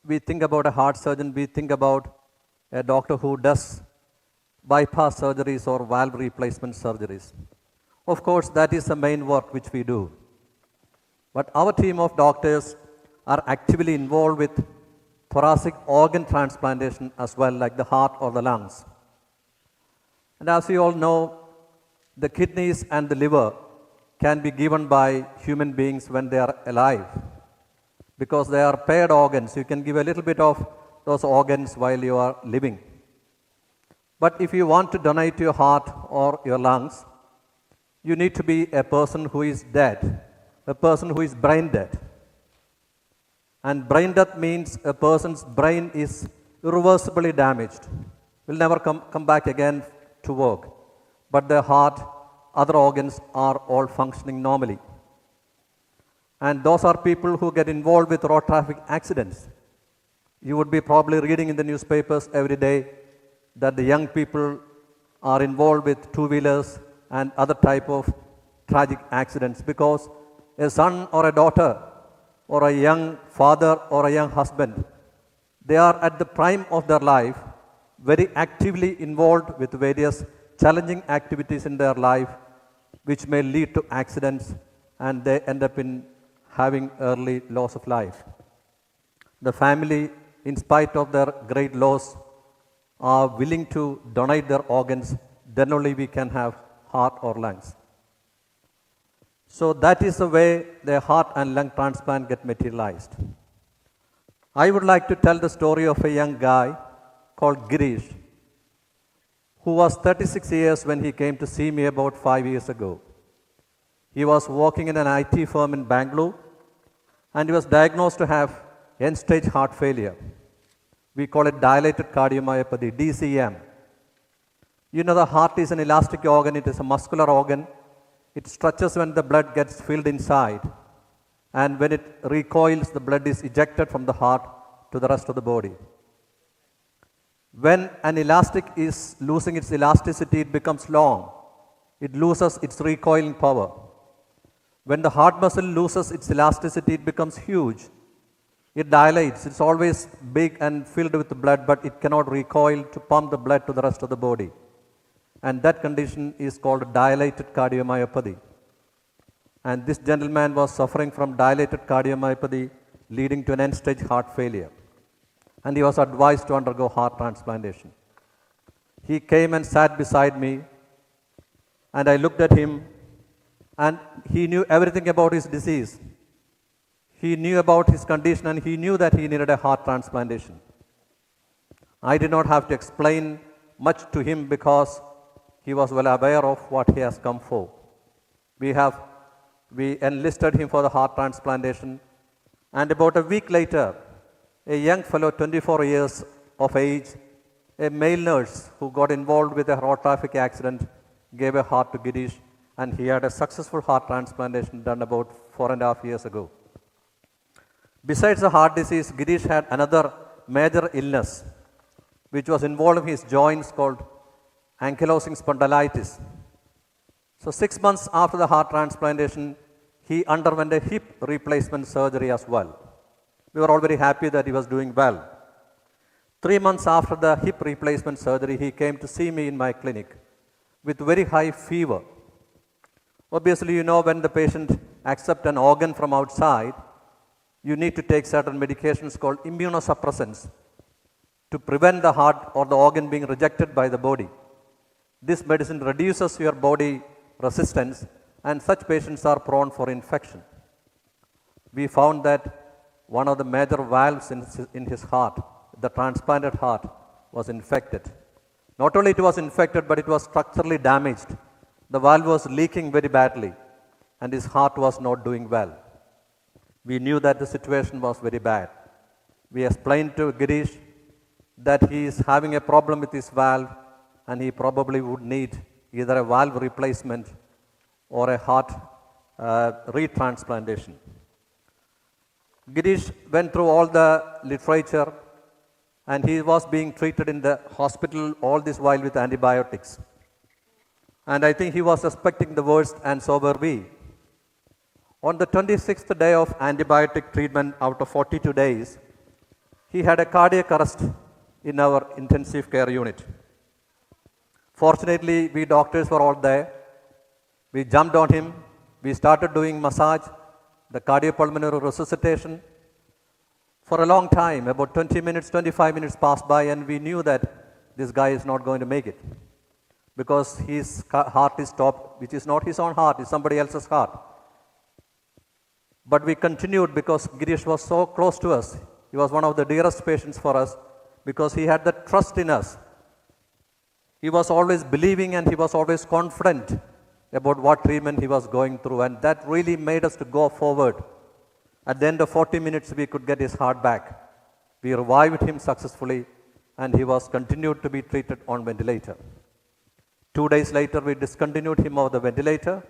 we think about a heart surgeon, we think about a doctor who does bypass surgeries or valve replacement surgeries. Of course, that is the main work which we do. But our team of doctors are actively involved with thoracic organ transplantation as well, like the heart or the lungs. And as you all know, the kidneys and the liver can be given by human beings when they are alive, because they are paired organs. You can give a little bit of those organs while you are living. But if you want to donate your heart or your lungs, you need to be a person who is dead, a person who is brain dead. And brain death means a person's brain is irreversibly damaged, will never come back again to work. But their heart, other organs are all functioning normally. And those are people who get involved with road traffic accidents. You would be probably reading in the newspapers every day that the young people are involved with two-wheelers and other type of tragic accidents, because a son or a daughter or a young father or a young husband, they are at the prime of their life, very actively involved with various challenging activities in their life, which may lead to accidents, and they end up in having early loss of life. The family, in spite of their great loss, are willing to donate their organs, then only we can have heart or lungs. So that is the way the heart and lung transplant get materialized. I would like to tell the story of a young guy called Girish, who was 36 years when he came to see me about 5 years ago. He was working in an IT firm in Bangalore, and he was diagnosed to have end-stage heart failure. We call it dilated cardiomyopathy, DCM. You know, the heart is an elastic organ, it is a muscular organ. It stretches when the blood gets filled inside, and when it recoils, the blood is ejected from the heart to the rest of the body. When an elastic is losing its elasticity, it becomes long. It loses its recoiling power. When the heart muscle loses its elasticity, it becomes huge. It dilates. It's always big and filled with blood, but it cannot recoil to pump the blood to the rest of the body. And that condition is called dilated cardiomyopathy. And this gentleman was suffering from dilated cardiomyopathy, leading to an end-stage heart failure. And he was advised to undergo heart transplantation. He came and sat beside me, and I looked at him, and he knew everything about his disease. He knew about his condition, and he knew that he needed a heart transplantation. I did not have to explain much to him because he was well aware of what he has come for. We enlisted him for the heart transplantation, and about a week later, a young fellow, 24 years of age, a male nurse who got involved with a road traffic accident, gave a heart to Girish, and he had a successful heart transplantation done about 4.5 years ago. Besides the heart disease, Girish had another major illness which was involving his joints, called ankylosing spondylitis. So 6 months after the heart transplantation, he underwent a hip replacement surgery as well. We were all very happy that he was doing well. 3 months after the hip replacement surgery, he came to see me in my clinic with very high fever. Obviously, you know, when the patient accepts an organ from outside, you need to take certain medications called immunosuppressants to prevent the heart or the organ being rejected by the body. This medicine reduces your body resistance, and such patients are prone for infection. We found that one of the major valves in his heart, the transplanted heart, was infected. Not only it was infected, but it was structurally damaged. The valve was leaking very badly, and his heart was not doing well. We knew that the situation was very bad. We explained to Girish that he is having a problem with his valve, and he probably would need either a valve replacement or a heart retransplantation. Girish went through all the literature, and he was being treated in the hospital all this while with antibiotics. And I think he was suspecting the worst, and so were we. On the 26th day of antibiotic treatment out of 42 days, He had a cardiac arrest in our intensive care unit. Fortunately, we doctors were all there. We jumped on him. We started doing massage, the cardiopulmonary resuscitation. For a long time, about 20 minutes, 25 minutes passed by, and we knew that this guy is not going to make it because his heart is stopped, which is not his own heart, it's somebody else's heart. But we continued because Girish was so close to us. He was one of the dearest patients for us because he had the trust in us. He was always believing and he was always confident about what treatment he was going through, and that really made us to go forward. At the end of 40 minutes, we could get his heart back. We revived him successfully, and he was continued to be treated on ventilator. 2 days later, we discontinued him of the ventilator,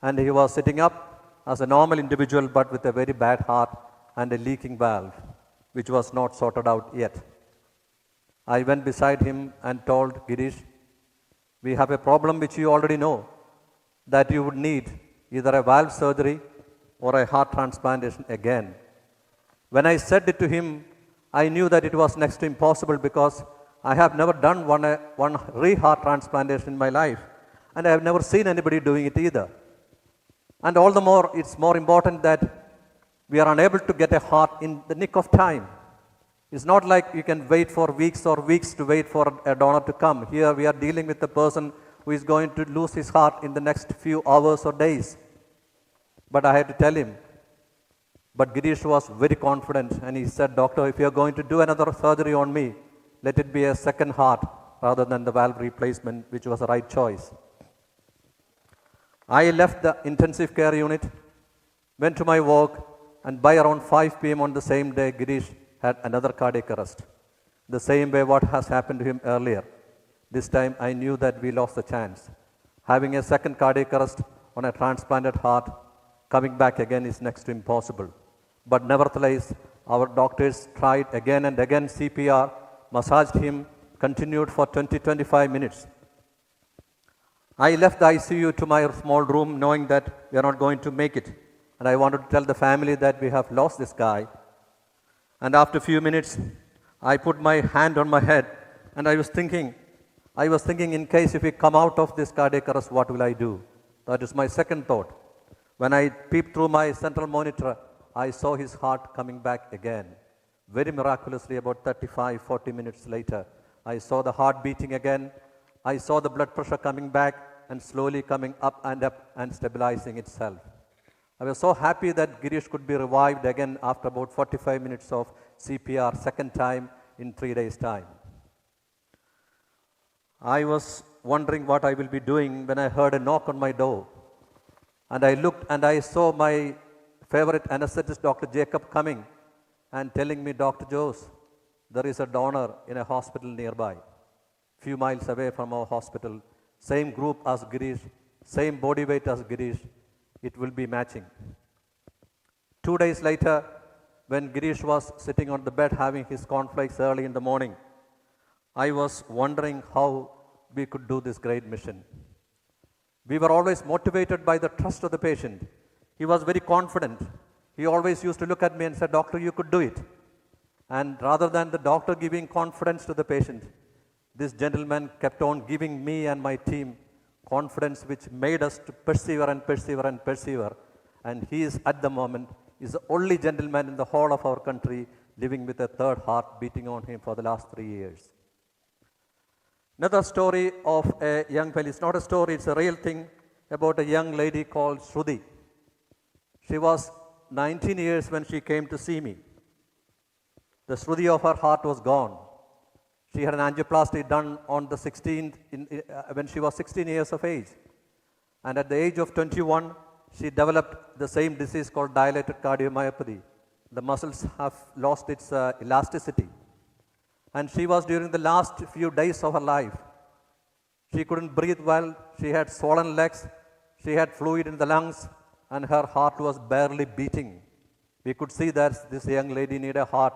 and he was sitting up as a normal individual, but with a very bad heart and a leaking valve, which was not sorted out yet. I went beside him and told Girish, we have a problem which you already know, that you would need either a valve surgery or a heart transplantation again. When I said it to him, I knew that it was next to impossible because I have never done one re-heart transplantation in my life, and I have never seen anybody doing it either. And all the more, it's more important that we are unable to get a heart in the nick of time. It's not like you can wait for weeks or weeks to wait for a donor to come. Here we are dealing with a person who is going to lose his heart in the next few hours or days. But I had to tell him. But Girish was very confident and he said, Doctor, if you are going to do another surgery on me, let it be a second heart rather than the valve replacement, which was the right choice. I left the intensive care unit, went to my work, and by around 5 p.m. on the same day, Girish had another cardiac arrest. The same way what has happened to him earlier. This time I knew that we lost the chance. Having a second cardiac arrest on a transplanted heart, coming back again is next to impossible. But nevertheless, our doctors tried again and again CPR, massaged him, continued for 20-25 minutes. I left the ICU to my small room knowing that we are not going to make it. And I wanted to tell the family that we have lost this guy. And after a few minutes, I put my hand on my head and I was thinking in case if we come out of this cardiac arrest, what will I do? That is my second thought. When I peeped through my central monitor, I saw his heart coming back again. Very miraculously, about 35-40 minutes later, I saw the heart beating again. I saw the blood pressure coming back and slowly coming up and stabilizing itself. I was so happy that Girish could be revived again after about 45 minutes of CPR, second time in 3 days' time. I was wondering what I will be doing when I heard a knock on my door. And I looked and I saw my favorite anesthetist, Dr. Jacob, coming and telling me, Dr. Jose, there is a donor in a hospital nearby, few miles away from our hospital, same group as Girish, same body weight as Girish, it will be matching. 2 days later, when Girish was sitting on the bed having his cornflakes early in the morning, I was wondering how we could do this great mission. We were always motivated by the trust of the patient. He was very confident. He always used to look at me and say, Doctor, you could do it. And rather than the doctor giving confidence to the patient, this gentleman kept on giving me and my team confidence, which made us to persevere and persevere and persevere. And he is at the moment is the only gentleman in the whole of our country living with a third heart beating on him for the last 3 years. Another story of a young fellow, it's not a story, it's a real thing about a young lady called Shruti. She was 19 years when she came to see me. The Shruti of her heart was gone. She had an angioplasty done on the 16th, when she was 16 years of age. And at the age of 21, she developed the same disease called dilated cardiomyopathy. The muscles have lost its elasticity. And she was during the last few days of her life. She couldn't breathe well. She had swollen legs. She had fluid in the lungs. And her heart was barely beating. We could see that this young lady needed a heart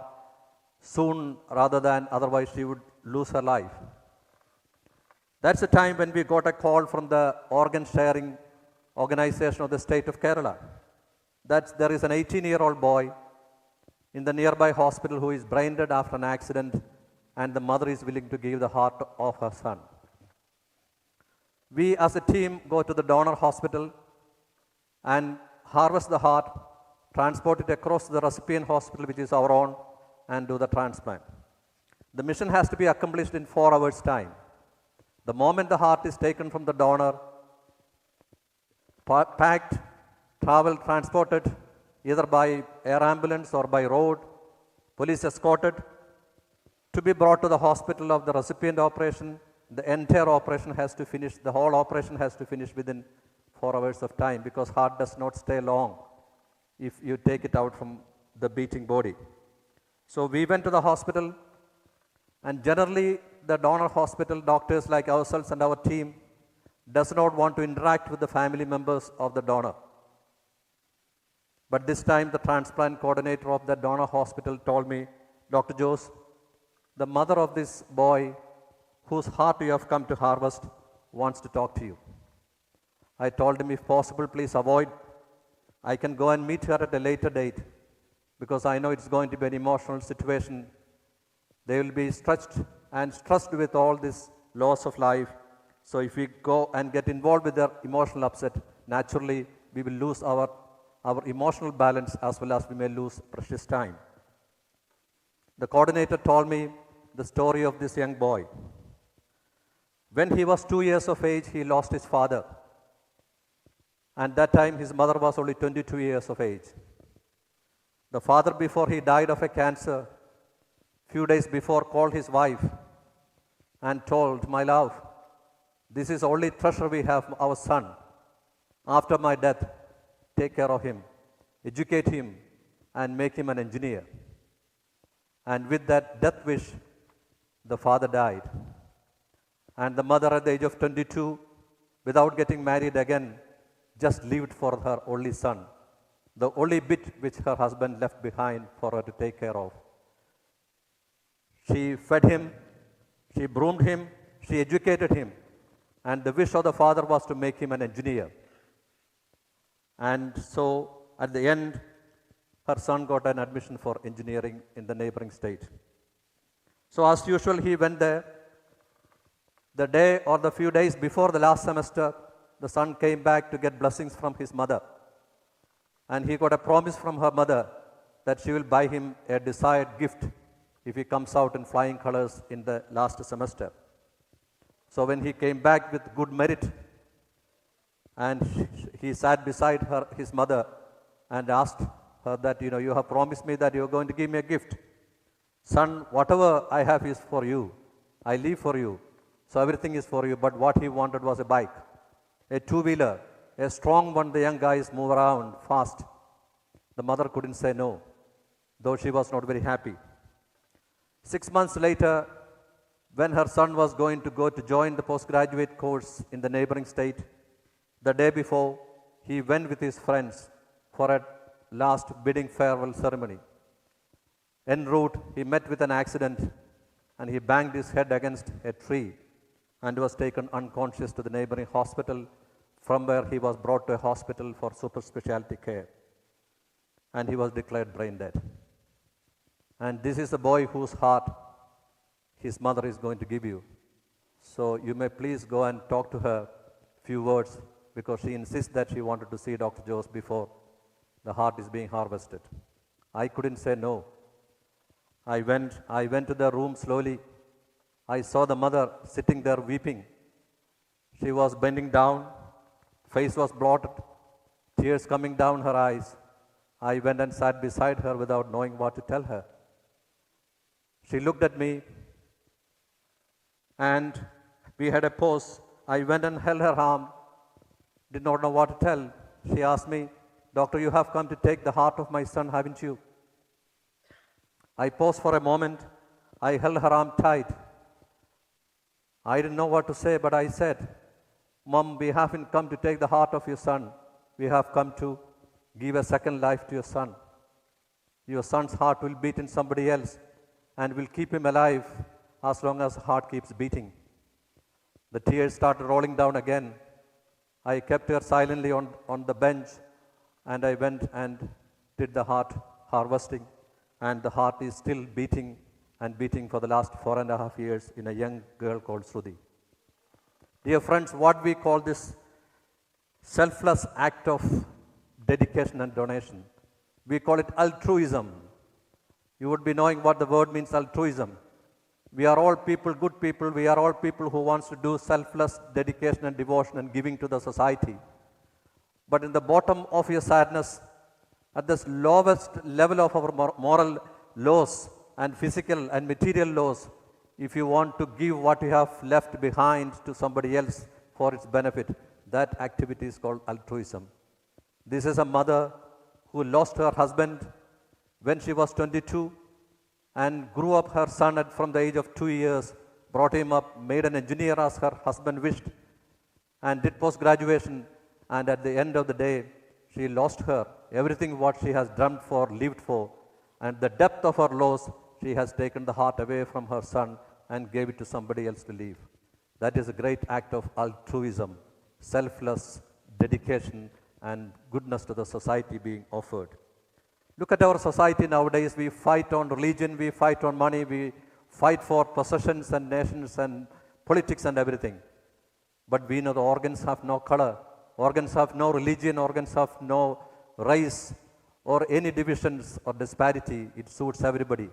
soon rather than otherwise she would lose her life. That's the time when we got a call from the organ sharing organization of the state of Kerala that there is an 18-year-old boy in the nearby hospital who is brain dead after an accident, and the mother is willing to give the heart of her son. We as a team go to the donor hospital and harvest the heart, transport it across to the recipient hospital, which is our own, and do the transplant. The mission has to be accomplished in 4 hours' time. The moment the heart is taken from the donor, packed, traveled, transported, either by air ambulance or by road, police escorted, to be brought to the hospital of the recipient operation. The entire operation has to finish, the whole operation has to finish within 4 hours of time, because heart does not stay long if you take it out from the beating body. So we went to the hospital, and generally the donor hospital doctors like ourselves and our team does not want to interact with the family members of the donor. But this time the transplant coordinator of the donor hospital told me, Dr. Jose, the mother of this boy whose heart you have come to harvest wants to talk to you. I told him, if possible, please avoid. I can go and meet her at a later date, because I know it's going to be an emotional situation. They will be stretched and stressed with all this loss of life. So if we go and get involved with their emotional upset, naturally we will lose our emotional balance, as well as we may lose precious time. The coordinator told me the story of this young boy. When he was 2 years of age, he lost his father. And that time his mother was only 22 years of age. The father, before he died of a cancer, few days before, called his wife and told, my love, this is only treasure we have, our son. After my death, take care of him, educate him, and make him an engineer. And with that death wish, the father died. And the mother, at the age of 22, without getting married again, just lived for her only son, the only bit which her husband left behind for her to take care of. She fed him, she groomed him, she educated him, and the wish of the father was to make him an engineer. And so, at the end, her son got an admission for engineering in the neighboring state. So, as usual, he went there. The day or the few days before the last semester, the son came back to get blessings from his mother. And he got a promise from her mother that she will buy him a desired gift if he comes out in flying colors in the last semester. So when he came back with good merit, and he sat beside her, his mother, and asked her that, you have promised me that you are going to give me a gift. Son, whatever I have is for you. I live for you. So everything is for you. But what he wanted was a bike, a two-wheeler, a strong one. The young guys move around fast. The mother couldn't say no, though she was not very happy. 6 months later, when her son was going to go to join the postgraduate course in the neighboring state, the day before, he went with his friends for a last bidding farewell ceremony. En route, he met with an accident, and he banged his head against a tree and was taken unconscious to the neighboring hospital, from where he was brought to a hospital for super specialty care. And he was declared brain dead. And this is the boy whose heart his mother is going to give you. So you may please go and talk to her few words, because she insists that she wanted to see Dr. Jose before the heart is being harvested. I couldn't say no. I went to the room slowly. I saw the mother sitting there weeping. She was bending down, face was blotted, tears coming down her eyes. I went and sat beside her without knowing what to tell her. She looked at me, and we had a pause. I went and held her arm, did not know what to tell. She asked me, Doctor, you have come to take the heart of my son, haven't you? I paused for a moment. I held her arm tight. I didn't know what to say, but I said, Mom, we haven't come to take the heart of your son. We have come to give a second life to your son. Your son's heart will beat in somebody else, and will keep him alive as long as the heart keeps beating. The tears started rolling down again. I kept her silently on the bench, and I went and did the heart harvesting. and the heart is still beating and beating for the last 4.5 years in a young girl called Shruti. Dear friends, what we call this selfless act of dedication and donation, we call it altruism. You would be knowing what the word means, altruism. We are all people, good people. We are all people who wants to do selfless dedication and devotion and giving to the society. But in the bottom of your sadness, at this lowest level of our moral laws and physical and material laws, if you want to give what you have left behind to somebody else for its benefit, that activity is called altruism. This is a mother who lost her husband when she was 22 and grew up her son from the age of 2 years, brought him up, made an engineer as her husband wished, and did post-graduation. And at the end of the day, she lost everything what she has dreamt for, lived for. And the depth of her loss, she has taken the heart away from her son and gave it to somebody else to live. That is a great act of altruism, selfless dedication and goodness to the society being offered. Look at our society nowadays. We fight on religion, we fight on money, we fight for possessions and nations and politics and everything. But we know the organs have no color, organs have no religion, organs have no race or any divisions or disparity. It suits everybody.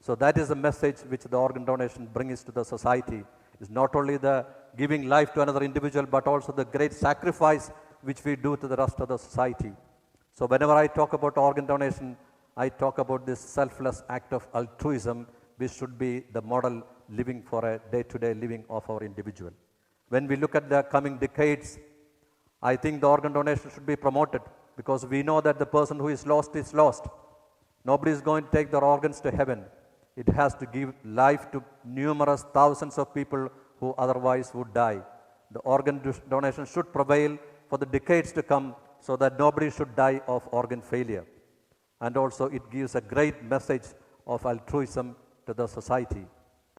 So that is the message which the organ donation brings to the society. It's not only the giving life to another individual, but also the great sacrifice which we do to the rest of the society. So whenever I talk about organ donation, I talk about this selfless act of altruism, which should be the model living for a day-to-day living of our individual. When we look at the coming decades, I think the organ donation should be promoted, because we know that the person who is lost is lost. Nobody is going to take their organs to heaven. It has to give life to numerous thousands of people who otherwise would die. The organ donation should prevail for the decades to come, so that nobody should die of organ failure. And also it gives a great message of altruism to the society.